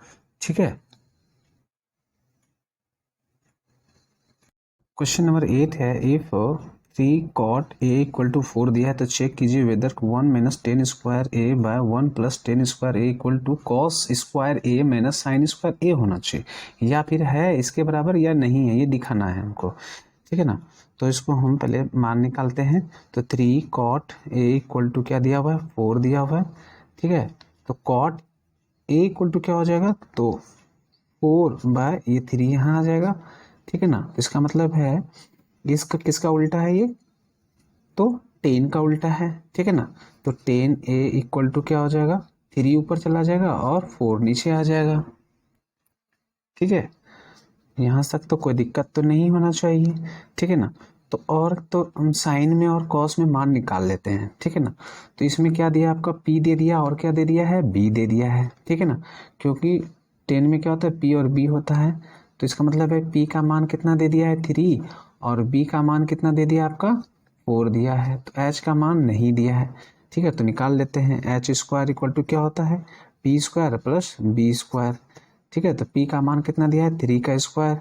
Speaker 1: ठीक है। क्वेश्चन नंबर 8 है, if 3 cot a equal to 4 दिया है तो चेक कीजिए whether 1 minus tan square A by 1 plus tan square A equal to cos square A minus sine square A होना चाहिए, या फिर है इसके बराबर या नहीं है, ये दिखाना है हमको, ठीक है ना। तो इसको हम पहले मान निकालते हैं। तो 3 cot a इक्वल टू क्या दिया हुआ है, 4 दिया हुआ है, ठीक है। तो cot a इक्वल टू क्या हो जाएगा, तो 4 बाय ये 3 यहाँ आ जाएगा, ठीक है ना। तो इसका मतलब है इसका किसका उल्टा है ये, तो 10 का उल्टा है, ठीक है ना। तो 10a इक्वल टू क्या हो जाएगा, 3 ऊपर चला जाएगा और 4 नीचे आ जाएगा, ठीक है। यहाँ तक तो कोई दिक्कत तो नहीं होना चाहिए, ठीक है ना। तो और तो हम साइन में और कॉस में मान निकाल लेते हैं, ठीक है ना। तो इसमें क्या दिया आपका, p दे दिया और क्या दे दिया है, b दे दिया है, ठीक है ना। क्योंकि 10 में क्या होता है, p और b होता है। तो इसका मतलब है p का मान कितना दे दिया है 3 और b का मान कितना दे दिया आपका 4 दिया है। तो h का मान नहीं दिया है, ठीक है। तो निकाल लेते हैं, h स्क्वायर इक्वल टू क्या होता है, p square plus b square, ठीक है। तो p का मान कितना दिया है 3 का स्क्वायर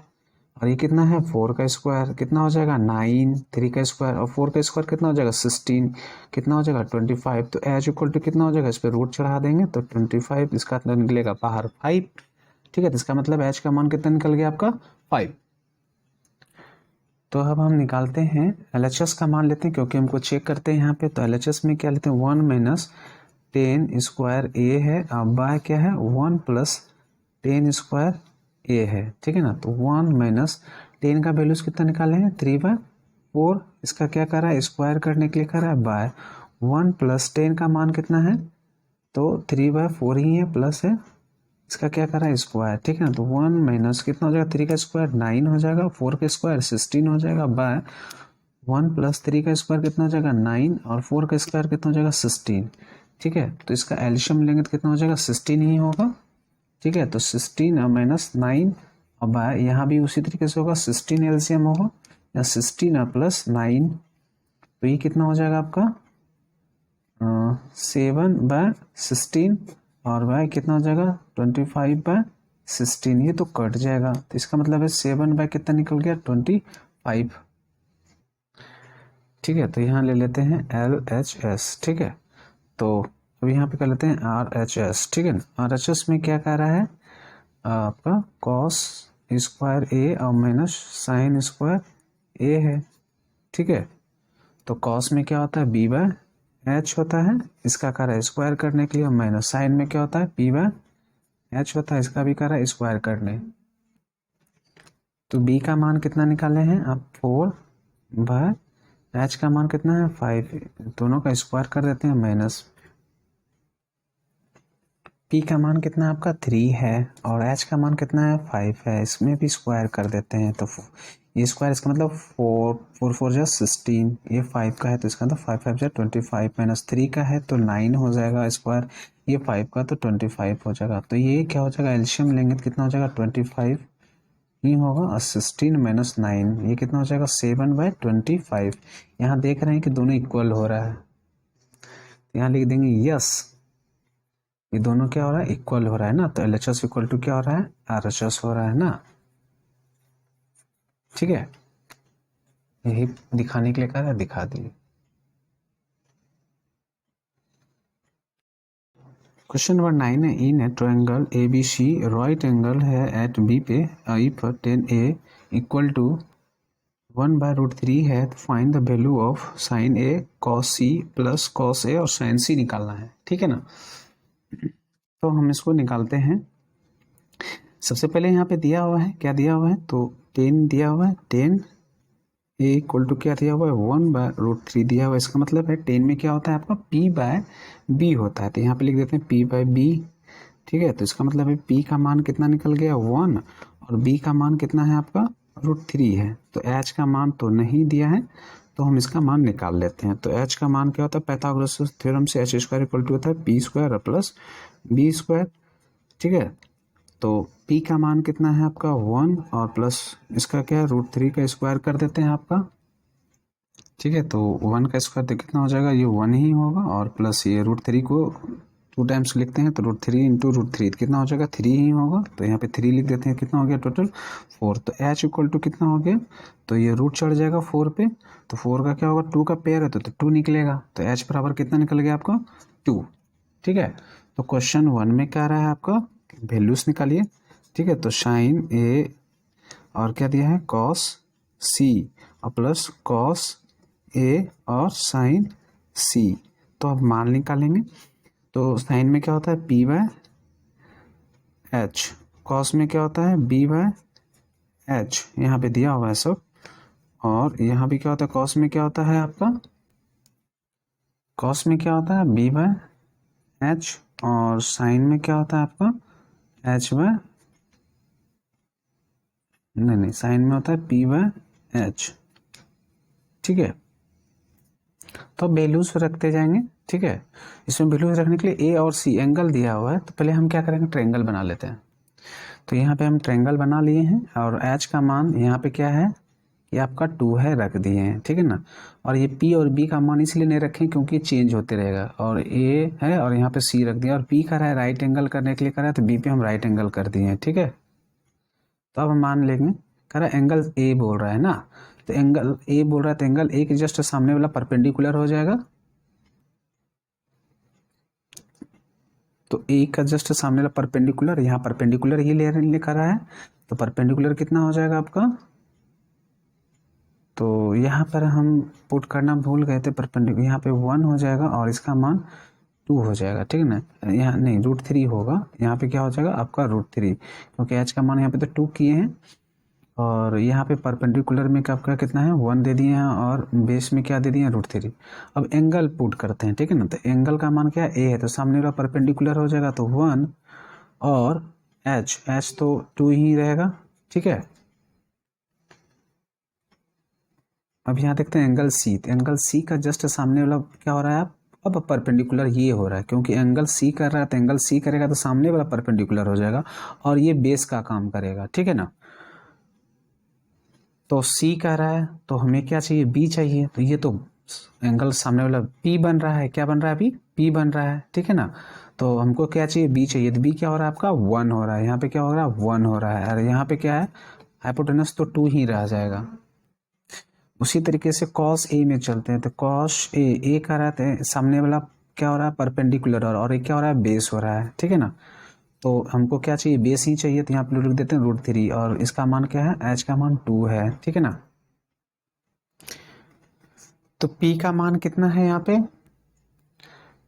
Speaker 1: और ये कितना है 4 का स्क्वायर, कितना हो जाएगा 9, 3 का स्क्वायर और 4 का स्क्वायर कितना हो जाएगा 16, कितना हो जाएगा 25। तो h इक्वल टू कितना हो जाएगा, इस पर रूट चढ़ा देंगे तो 25, इसका निकलेगा बाहर 5, ठीक है। तो इसका मतलब h का मान कितना निकल गया आपका 5। तो अब हम निकालते हैं LHS का मान लेते हैं, क्योंकि हमको चेक करते हैं यहाँ पे। तो LHS में क्या लेते हैं, 1 माइनस टेन स्क्वायर ए है, अब बाय क्या है 1 प्लस टेन स्क्वायर ए है, ठीक है ना। तो 1 माइनस टेन का वैल्यूज कितना निकाले हैं 3/4, इसका क्या कर रहा है स्क्वायर करने के लिए कर रहा है बाय 1 प्लस 10 का मान कितना है तो 3/4 ही है, प्लस है इसका क्या कर रहा है स्क्वायर, ठीक है ना। तो 1 माइनस कितना हो जाएगा 3 का स्क्वायर 9 हो जाएगा, 4 का स्क्वायर 16 हो जाएगा, बाय 1 प्लस 3 का स्क्वायर कितना हो जाएगा 9 और 4 का स्क्वायर कितना हो जाएगा 16, ठीक है। तो इसका एलसीएम लेंगे तो कितना हो जाएगा 16 ही होगा, ठीक है। तो 16 माइनस 9 और बाय यहाँ भी उसी तरीके से होगा 16 एलसीएम होगा या 16 प्लस 9, तो ये कितना हो जाएगा आपका 7/16 और बाय कितना हो जाएगा 25/16, ये तो कट जाएगा। तो इसका मतलब है 7 बाय कितना निकल गया 25, ठीक है। तो यहाँ ले लेते हैं LHS, ठीक है। तो अब यहाँ पे कर लेते हैं RHS, ठीक है ना। RHS में क्या कह रहा है आपका कॉस स्क्वायर ए और माइनस साइन स्क्वायर ए है, ठीक है। तो कॉस में क्या होता है B/H होता है, इसका कर रहा है स्क्वायर करने के लिए, माइनस साइन में क्या होता है P/H होता है, इसका भी कर रहा है स्क्वायर करने। तो B का मान कितना निकाले हैं आप 4/H का मान कितना है 5, दोनों का स्क्वायर कर देते हैं, माइनस P का मान कितना है आपका 3 है और H का मान कितना है 5 है, इसमें भी स्क्वायर कर देते हैं। तो ये स्क्वायर इसका मतलब 4 जा 16, ये 5 का है तो इसका मतलब 5 जा 25, माइनस 3 का है तो 9 हो जाएगा स्क्वायर, ये 5 का तो 25 हो जाएगा। तो ये क्या हो जाएगा एलसीएम लेंगे तो कितना हो जाएगा 25 ही होगा और 16 माइनस 9 ये कितना हो जाएगा 7/25। यहाँ देख रहे हैं कि दोनों इक्वल हो रहा है, यहाँ लिख देंगे यस ये दोनों क्या हो रहा है इक्वल हो रहा है ना। तो LHS इक्वल टू क्या हो रहा है RHS हो रहा है ना, ठीक है। यही दिखाने के लिए कहा था, दिखा दिए। क्वेश्चन नंबर 9 है in a triangle ABC right angle है एट B पे इफ 10A इक्वल टू 1/√3 है तो find the value of sine A cos C plus cos A और साइन C निकालना है, ठीक है ना। तो हम इसको निकालते हैं। सबसे पहले यहाँ पे दिया हुआ है, क्या दिया हुआ है तो 10 दिया हुआ है, 10 ए इक्वल टू क्या दिया हुआ है 1/√3 दिया हुआ है। इसका मतलब है 10 में क्या होता है आपका P/B होता है, तो यहाँ पे लिख देते हैं P/B, ठीक है। तो इसका मतलब है P का मान कितना निकल गया 1 और B का मान कितना है आपका √3 है। तो H का मान तो नहीं दिया है तो हम इसका मान निकाल लेते हैं। तो H का मान क्या होता है पाइथागोरस थ्योरम से H² इक्वल टू होता है P² प्लस B², ठीक है। तो P का मान कितना है आपका 1 और प्लस इसका क्या है √3 का स्क्वायर कर देते हैं आपका, ठीक है। तो 1 का स्क्वायर तो कितना हो जाएगा ये 1 ही होगा और प्लस ये √3 को 2 टाइम्स लिखते हैं तो √3 इंटू √3 कितना हो जाएगा 3 ही होगा। तो यहाँ पे 3 लिख देते हैं, कितना हो गया टोटल 4। तो H इक्वल टू कितना हो गया तो ये रूट चढ़ जाएगा 4 पे, तो 4 का क्या होगा 2 का पेयर है तो 2 निकलेगा। तो H बराबर कितना निकल गया आपका 2, ठीक है। तो क्वेश्चन 1 में क्या रहा है आपका वैल्यूज निकालिए, ठीक है। तो साइन A और क्या दिया है cos C और प्लस cos A और साइन C। तो अब मान निकालेंगे। तो साइन में क्या होता है P/H, cos में क्या होता है B/H, यहाँ पे दिया हुआ है सब। और यहाँ भी क्या होता है cos में क्या होता है आपका cos में क्या होता है B/H और साइन में क्या होता है आपका नहीं साइन में होता है P/H, ठीक है। तो वैल्यूज रखते जाएंगे, ठीक है। इसमें वैल्यूज रखने के लिए A और C एंगल दिया हुआ है, तो पहले हम क्या करेंगे ट्रायंगल बना लेते हैं। तो यहाँ पे हम ट्रायंगल बना लिए हैं और H का मान यहाँ पे क्या है ये आपका 2 है रख दिए हैं, ठीक है ना। और ये P और B का मान इसलिए नहीं रखें क्योंकि चेंज होते रहेगा, और A है और यहाँ पे C रख दिया और P कर रहा है राइट एंगल करने के लिए कर रहा है तो B पे हम राइट एंगल कर दिए हैं, ठीक है। तो अब हम मान लेंगे कह रहा है एंगल A बोल रहा है ना, तो एंगल A बोल रहा है तो एंगल A के जस्ट सामने वाला परपेंडिकुलर हो जाएगा। तो A का जस्ट सामने वाला परपेंडिकुलर, यहाँ परपेंडिकुलर ही ले कर रहा है तो परपेंडिकुलर कितना हो जाएगा आपका, तो यहाँ पर हम पुट करना भूल गए थे परपेंडिकुलर, यहाँ पे 1 हो जाएगा और इसका मान 2 हो जाएगा, ठीक है ना। यहाँ नहीं, √3 होगा, यहाँ पे क्या हो जाएगा आपका √3, क्योंकि एच का मान यहाँ पे तो 2 किए हैं, और यहाँ पे परपेंडिकुलर में आपका कितना है 1 दे दिए हैं, और बेस में क्या दे दिए हैं √3। अब एंगल पुट करते हैं, ठीक है ना। तो एंगल का मान क्या है ए है, तो सामने वाला परपेंडिकुलर हो जाएगा तो 1, और एच तो 2 ही रहेगा, ठीक है। अब यहाँ देखते हैं एंगल सी, तो एंगल सी का जस्ट सामने वाला क्या हो रहा है, अब परपेंडिकुलर ये हो रहा है, क्योंकि एंगल सी कर रहा है तो एंगल सी करेगा तो सामने वाला परपेंडिकुलर हो जाएगा, और ये बेस का काम करेगा, ठीक है ना। तो सी कह रहा है तो हमें क्या चाहिए, बी चाहिए, तो ये तो एंगल सामने वाला पी बन रहा है, क्या बन रहा है अभी, पी बन रहा है, ठीक है ना। तो हमको क्या चाहिए, बी चाहिए, तो बी क्या हो रहा है आपका 1 हो रहा है, यहाँ पे क्या हो रहा है 1 हो रहा है, और यहाँ पे क्या है हाइपोटेनस तो 2 ही रह जाएगा। उसी तरीके से कॉस ए में चलते हैं, तो कॉस ए का रहा है सामने वाला क्या हो रहा है परपेंडिकुलर, और ये क्या हो रहा है बेस हो रहा है, ठीक है ना। तो हमको क्या चाहिए, बेस ही चाहिए, तो यहाँ पे लिख देते हैं √3, और इसका मान क्या है, एच का मान 2 है, ठीक है ना। तो P का मान कितना है यहाँ पे,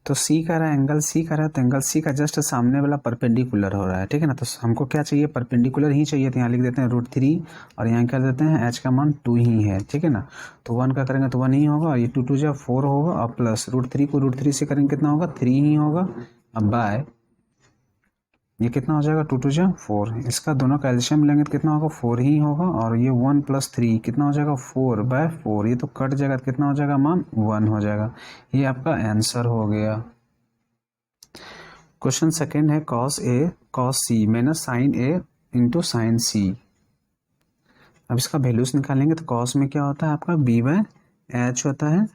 Speaker 1: तो C का रहा है, एंगल C का रहा है, तो एंगल C का जस्ट सामने वाला परपेंडिकुलर हो रहा है, ठीक है ना। तो हमको क्या चाहिए, परपेंडिकुलर ही चाहिए, तो यहाँ लिख देते हैं √3, और यहाँ क्या देते हैं H का मान 2 ही है, ठीक है ना। तो 1 का करेंगे तो 1 ही होगा, और ये 2 2 4 होगा, और प्लस √3 को √3 से करेंगे कितना होगा 3 ही होगा, अब बाय ये कितना हो जाएगा 2 2 4, इसका दोनों का एलसीएम लेंगे तो कितना होगा 4 ही होगा, और ये 1 + 3 कितना हो जाएगा 4/4, ये तो कट जाएगा तो कितना हो जाएगा मान 1 हो जाएगा। ये आपका आंसर हो गया। क्वेश्चन सेकेंड है cos A cos C minus sin A into sin C। अब इसका वैल्यूज निकालेंगे तो cos में क्या होता है आपका b/h होता है,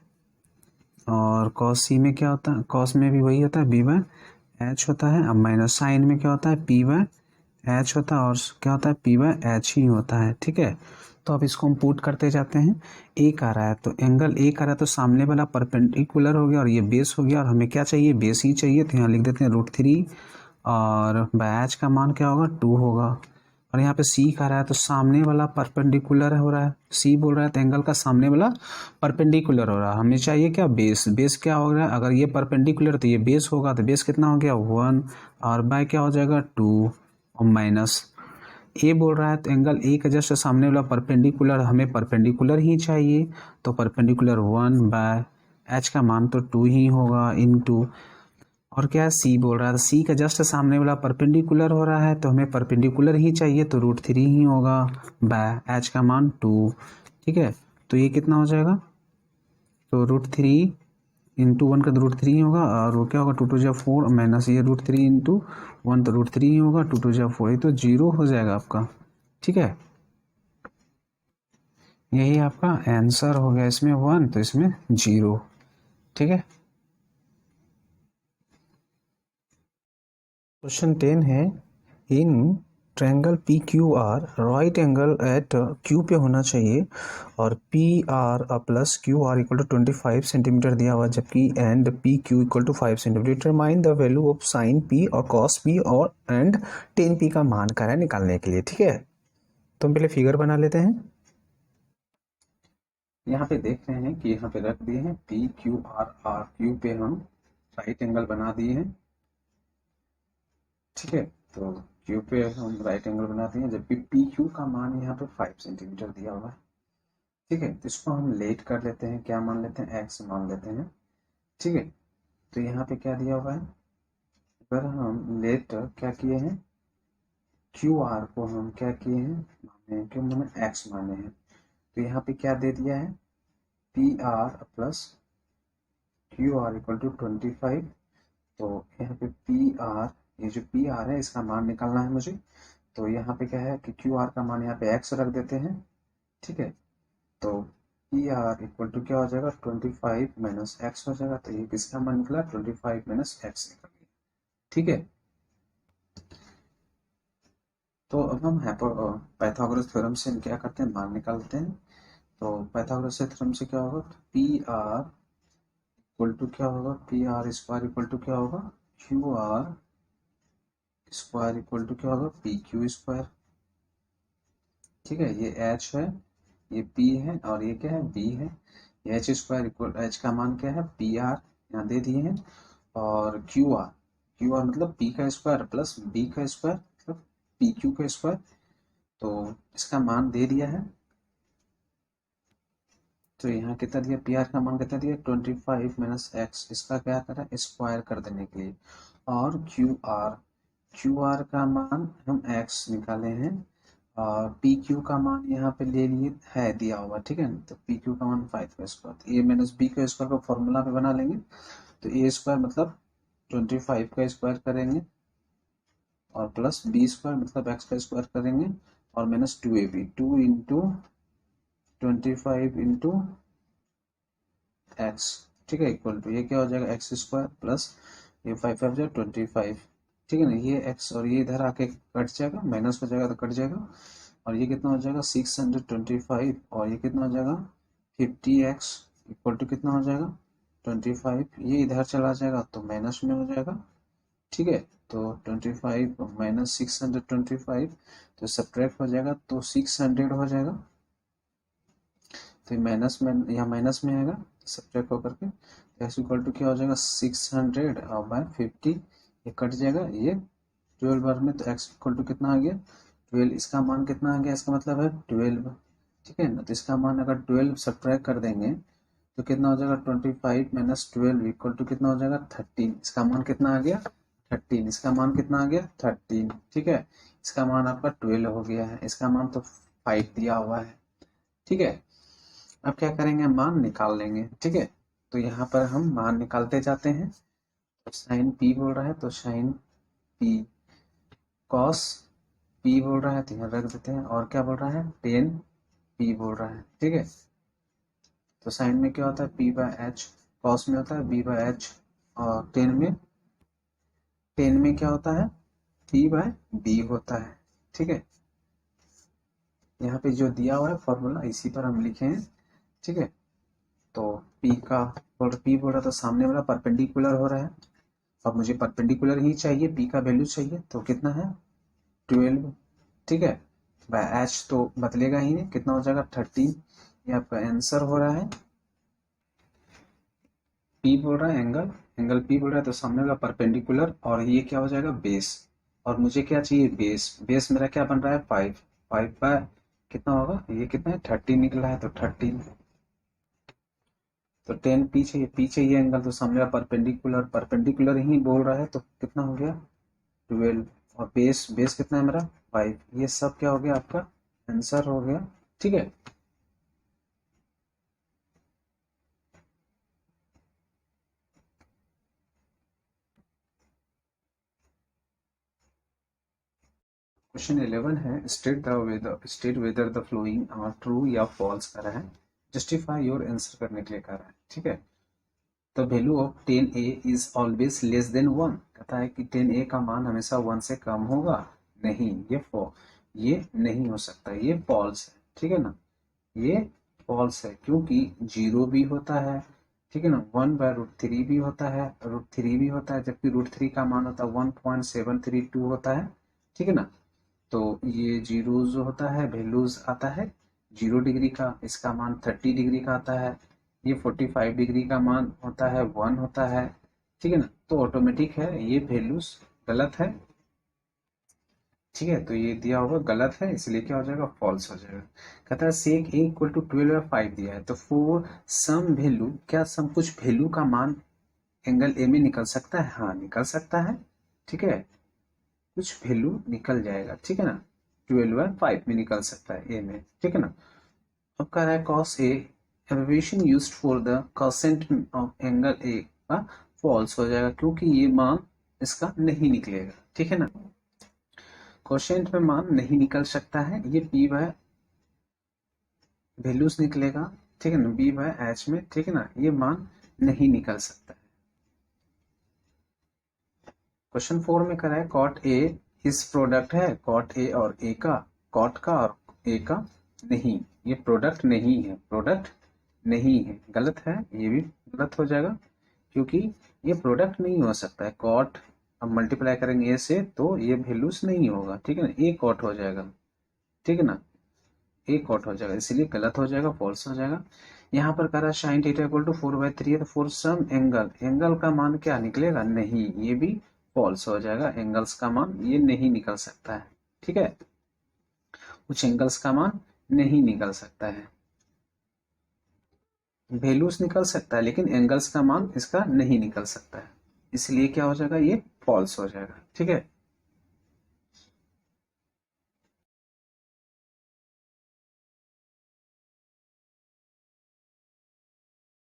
Speaker 1: और cos C में क्या होता है, cos में भी वही होता है b/h होता है। अब माइनस साइन में क्या होता है p/h होता है, और क्या होता है p/h ही होता है, ठीक है। तो अब इसको हम पुट करते जाते हैं, एक आ रहा है तो एंगल एक आ रहा है, तो सामने वाला परपेंडिकुलर हो गया, और ये बेस हो गया, और हमें क्या चाहिए बेस ही चाहिए, तो यहाँ लिख देते हैं √3, और h का मान क्या होगा 2 होगा, और यहाँ पे C का रहा है तो सामने वाला परपेंडिकुलर हो रहा है, C बोल रहा है तो एंगल का सामने वाला परपेंडिकुलर हो रहा है, हमें चाहिए क्या बेस, बेस क्या हो रहा है, अगर ये परपेंडिकुलर तो ये बेस होगा, तो बेस कितना हो गया 1, और बाय क्या हो जाएगा 2, और माइनस ए बोल रहा है तो एंगल ए का जस्ट सामने वाला परपेंडिकुलर, हमें परपेंडिकुलर ही चाहिए, तो परपेंडिकुलर 1/h का मान तो 2 ही होगा इनटू, और क्या है सी बोल रहा है, सी का जस्ट सामने वाला परपेंडिकुलर हो रहा है, तो हमें परपेंडिकुलर ही चाहिए, तो √3 ही होगा बाय एच का मान 2, ठीक है। तो ये कितना हो जाएगा, तो √3 इंटू 1 का तो √3 ही होगा, और वो क्या होगा 2 2 4 माइनस ये √3 इंटू 1 तो √3 ही होगा, 2 2 4 ये तो 0 हो जाएगा आपका, ठीक है। यही आपका आंसर हो गया, इसमें 1 तो इसमें 0, ठीक है। क्वेश्चन 10 है, in triangle P Q R right angle at Q पे होना चाहिए, और P R plus Q R equal to 25 centimetre दिया हुआ, जबकि and P Q equal to 5 centimetre. Determine the value of sine P और कॉस पी और एंड टेन पी का मान कर है निकालने के लिए, ठीक है। तो हम पहले फिगर बना लेते हैं। यहाँ पे देख रहे हैं कि यहाँ पे रख दिए हैं P Q R, R Q पे हम राइट एंगल बना दिए हैं, ठीक है। तो क्यू पे हम राइट एंगल बनाते हैं, जबकि पी क्यू का मान यहाँ पे 5 सेंटीमीटर दिया हुआ है, ठीक है। तो इसको हम लेट कर लेते हैं, क्या मान लेते हैं एक्स मान लेते हैं, ठीक है। तो यहाँ पे क्या दिया हुआ है, अगर हम लेट क्या किए हैं क्यू आर को हम क्या किए हैं माने हैं, क्यों मैंने एक्स माने हैं, तो यहाँ पे क्या दे दिया है P R plus Q R equal to 25। तो यहाँ पे पी आर, ये जो पी आर है इसका मान निकालना है मुझे, तो यहाँ पे क्या है कि क्यू आर का मान यहाँ पे एक्स रख देते हैं, ठीक है। तो पी आर इक्वल टू क्या हो जाएगा 25 माइनस एक्स हो जाएगा, तो ये किसका मान निकला 25 माइनस एक्स निकल गया, ठीक है। तो अब हम पाइथागोरस थ्योरम से क्या करते हैं मान निकालते हैं। तो पाइथागोरस थ्योरम से क्या होगा, पी आर इक्वल टू क्या होगा, P R square equal to क्या होगा Q R square equal to क्या होगा पी क्यू स्क्वायर, ठीक है। ये एच है, ये पी है, और ये क्या है बी है। एच स्क्वायर इक्वल एच का मान क्या है पी आर यहाँ दे दिए हैं, और क्यू आर मतलब पी का स्क्वायर प्लस बी का स्क्वायर मतलब पी क्यू का स्क्वायर। तो इसका मान दे दिया है, तो यहाँ कितना दिया, पी आर का मान कितना दिया 25 माइनस एक्स, इसका क्या करा स्क्वायर कर देने के लिए। और क्यू आर का मान हम एक्स निकाले हैं, और पी क्यू का मान यहाँ पे ले लिए है दिया हुआ, ठीक है ना। तो पी क्यू का मान 5 का स्क्वायर, ए माइनस बी का स्क्वायर को फॉर्मूला पे बना लेंगे। तो ए स्क्वायर मतलब 25 का स्क्वायर करेंगे, और प्लस बी स्क्वायर मतलब एक्स का स्क्वायर करेंगे, और minus 2ab, 2 into 25 into x, ठीक है, इक्वल टू ये क्या हो जाएगा एक्स स्क्वायर प्लस ये 5 5 जो 25, ठीक है ना। ये एक्स और ये इधर आके कट जाएगा, माइनस हो जाएगा तो कट जाएगा, और ये कितना हो जाएगा 625, और ये कितना हो जाएगा 50x इक्वल टू कितना हो जाएगा 25, ये इधर चला जाएगा तो माइनस में हो जाएगा, ठीक है। तो 25 माइनस 625, तो सब्ट्रैक्ट हो जाएगा तो 600 हो जाएगा, तो माइनस में यहाँ माइनस में आएगा सब्ट्रैक्ट होकर के, तो एक्स इक्वल टू क्या हो जाएगा 600 और बाय 50, ये कट जाएगा, ये 12 बार में, तो एक्स इक्वल टू कितना आ गया 12, इसका मान कितना आ गया, इसका मतलब है 12, ठीक है ना। तो इसका मान अगर 12 सब्ट्रैक्ट कर देंगे तो कितना हो जाएगा 25 माइनस 12 इक्वल टू कितना हो जाएगा 13, इसका मान कितना आ गया 13, इसका मान कितना आ गया 13, ठीक है। इसका मान आपका 12 हो गया है, इसका मान तो 5 दिया हुआ है, ठीक है। अब क्या करेंगे, मान निकाल लेंगे, ठीक है। तो यहाँ पर हम मान निकालते जाते हैं, तो साइन पी बोल रहा है तो साइन पी, कॉस पी बोल रहा है तो यहाँ रख देते हैं, और क्या बोल रहा है टेन पी बोल रहा है, ठीक है। तो साइन में क्या होता है पी बाय एच, कॉस में होता है बी बाय एच, और टेन में क्या होता है पी बाय बी होता है, ठीक है। यहाँ पे जो दिया हुआ है फॉर्मूला इसी पर हम लिखे हैं, ठीक है। तो पी बोल रहा था सामने वाला परपेंडिकुलर हो रहा है, अब मुझे परपेंडिकुलर ही चाहिए, पी का वैल्यू चाहिए, तो कितना है 12, ठीक है। बाय एच तो बदलेगा ही नहीं, कितना हो जाएगा 13, ये आपका आंसर हो रहा है। पी बोल रहा है एंगल पी बोल रहा है तो सामने वाला परपेंडिकुलर, और ये क्या हो जाएगा बेस, और मुझे क्या चाहिए बेस मेरा क्या बन रहा है 5, 5 बाय कितना होगा, ये कितना है 13 निकला है तो 13, तो 10 पीछे ये एंगल, तो सामने वाला परपेंडिकुलर ही बोल रहा है तो कितना हो गया 12, और बेस कितना है मेरा 5, ये सब क्या हो गया आपका आंसर हो गया, ठीक है। क्वेश्चन 11 है, state whether the flowing true या फॉल्स कर रहा है, जस्टिफाई योर आंसर करने के लिए कर रहा है, ठीक है। The value of 10a is always less than 1, कहता है कि 10a का मान हमेशा 1 से कम होगा, नहीं, ये नहीं हो सकता, ये फॉल्स है, ठीक है ना, ये फॉल्स है, क्योंकि 0 भी होता है, ठीक है ना, 1/√3 भी होता है, √3 भी होता है, जबकि √3 का मान होता है 1.732 होता है, ठीक है ना। तो ये जीरो जो होता है वैल्यूज आता है 0 डिग्री का, इसका मान 30 डिग्री का आता है, ये 45 डिग्री का मान होता है 1 होता है, ठीक है ना। तो ऑटोमेटिक है ये वैल्यूज गलत है, ठीक है। तो ये दिया होगा गलत है, इसलिए क्या हो जाएगा फॉल्स हो जाएगा। कहता है सेक ए इक्वल टू 12 और 5 दिया है, तो फॉर सम वैल्यू, क्या सम कुछ वैल्यू का मान एंगल ए में निकल सकता है, हाँ निकल सकता है, ठीक है, कुछ वैल्यू निकल जाएगा, ठीक है ना, 12 और 5 में निकल सकता है ए में, ठीक है ना। अब कह रहा है cos a abbreviation used for the quotient of angle A का फॉल्स हो जाएगा, क्योंकि ये मान इसका नहीं निकलेगा, ठीक है ना। कोसेंट में मान नहीं निकल सकता है, ये p बाय वैल्यूज निकलेगा, ठीक है ना, b बाय h में, ठीक है ना, ये मान नहीं निकल सकता है। क्वेश्चन 4 में करा है कॉट ए इस प्रोडक्ट है, कॉट ए और ए का, कॉट का और ए का नहीं, ये प्रोडक्ट नहीं है, प्रोडक्ट नहीं है, गलत है, ये भी गलत हो जाएगा, क्योंकि ये प्रोडक्ट नहीं हो सकता है, कॉट अब मल्टीप्लाई करेंगे ए से तो ये वैल्यूज नहीं होगा, ठीक है ना, ए कॉट हो जाएगा, ठीक है ना, ए कॉट हो जाएगा, इसीलिए गलत हो जाएगा, फॉल्स हो जाएगा। यहाँ पर कह रहा है साइन थीटा इक्वल टू 4/3 है, तो फॉर सम एंगल, एंगल का मान क्या निकलेगा, नहीं, ये भी फॉल्स हो जाएगा, एंगल्स का मान ये नहीं निकल सकता है। ठीक है, कुछ एंगल्स का मान नहीं निकल सकता है, वैल्यूज निकल सकता है लेकिन एंगल्स का मान इसका नहीं निकल सकता है, इसलिए क्या हो जाएगा, ये फॉल्स हो जाएगा। ठीक है,